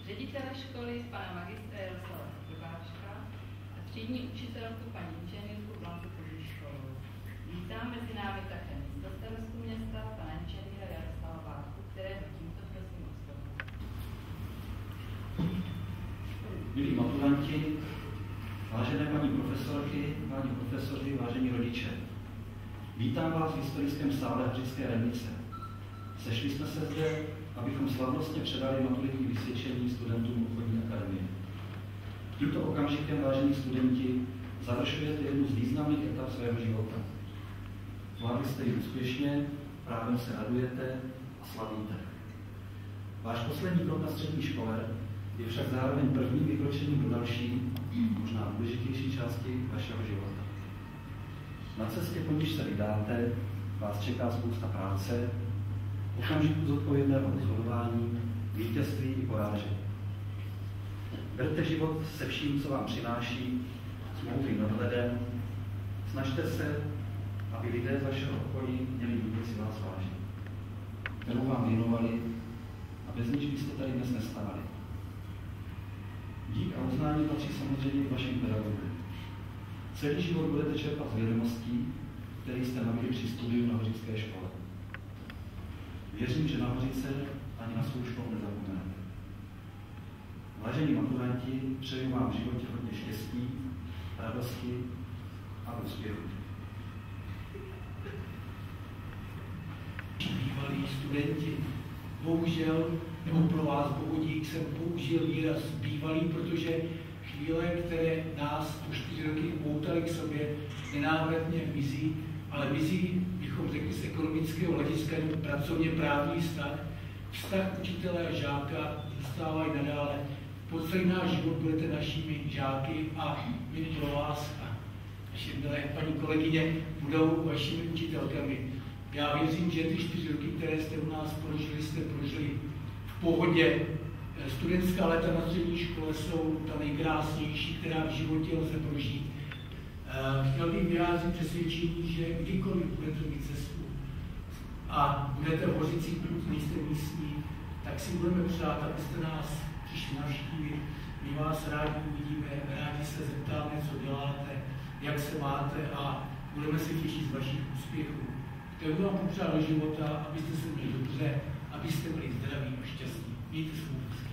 ředitele školy, pana magistra Jaroslava Krváčka a třídní učitelku paní inženýrku Blanku Kožiškovou. Vítám mezi námi také místostarostu města, pana inženýra Jaroslava Váchu, kterého tímto prosím o slovo. Milí maturanti, vážené paní profesorky, páni profesoři, vážení rodiče, vítám vás v historickém sále Hřické radnice. Sešli jsme se zde, abychom slavnostně předali maturitní vysvědčení studentům obchodní akademie. Tímto okamžikem, vážení studenti, završujete jednu z významných etap svého života. Zvládli jste ji úspěšně, právem se radujete a slavíte. Váš poslední krok na střední škole je však zároveň prvním vykročením do další, možná důležitější části vašeho života. Na cestě, po níž se vydáte, vás čeká spousta práce, okamžiku zodpovědného rozhodování, vítězství i porážek. Berte život se vším, co vám přináší, s moudrým nadhledem. Snažte se, aby lidé z vašeho okolí měli vůbec vás vážit, kterou vám věnovali a bez níž byste tady dnes nestáli. Dík a uznání patří samozřejmě k vašim pedagogům. Celý život budete čerpat z vědomostí, které jste nabili při studiu na Hořické škole. Věřím, že na Hořice ani na svou školu nezapomenete. Vážení maturanti, přeju vám v životě hodně štěstí, radosti a úspěchu. Bývalí studenti, bohužel, nebo pro vás bohudík, jsem použil výraz bývalý, protože chvíle, které nás po 4 roky poutaly k sobě, nenávratně mizí, ale mizí, bychom řekli z ekonomického hlediska, pracovně právní vztah učitele a žáka zůstává i nadále. Po celý náš život budete našimi žáky a my pro vás a naše milé paní kolegyně budou vašimi učitelkami. Já věřím, že ty 4 roky, které jste u nás prožili, jste prožili v pohodě. Studentská léta na střední škole jsou ta nejkrásnější, která v životě lze prožít. Chtěl bych vyjádřit přesvědčení, že kdykoliv budete mít cestu a budete v Hořici, pokud nejste místní, tak si budeme přát, abyste nás přišli navštívit. My vás rádi uvidíme, rádi se zeptáme, co děláte, jak se máte a budeme se těšit z vašich úspěchů. Chtěl bych vám popřát do života, abyste se měli dobře, abyste byli zdraví a šťastní. Mějte se moc.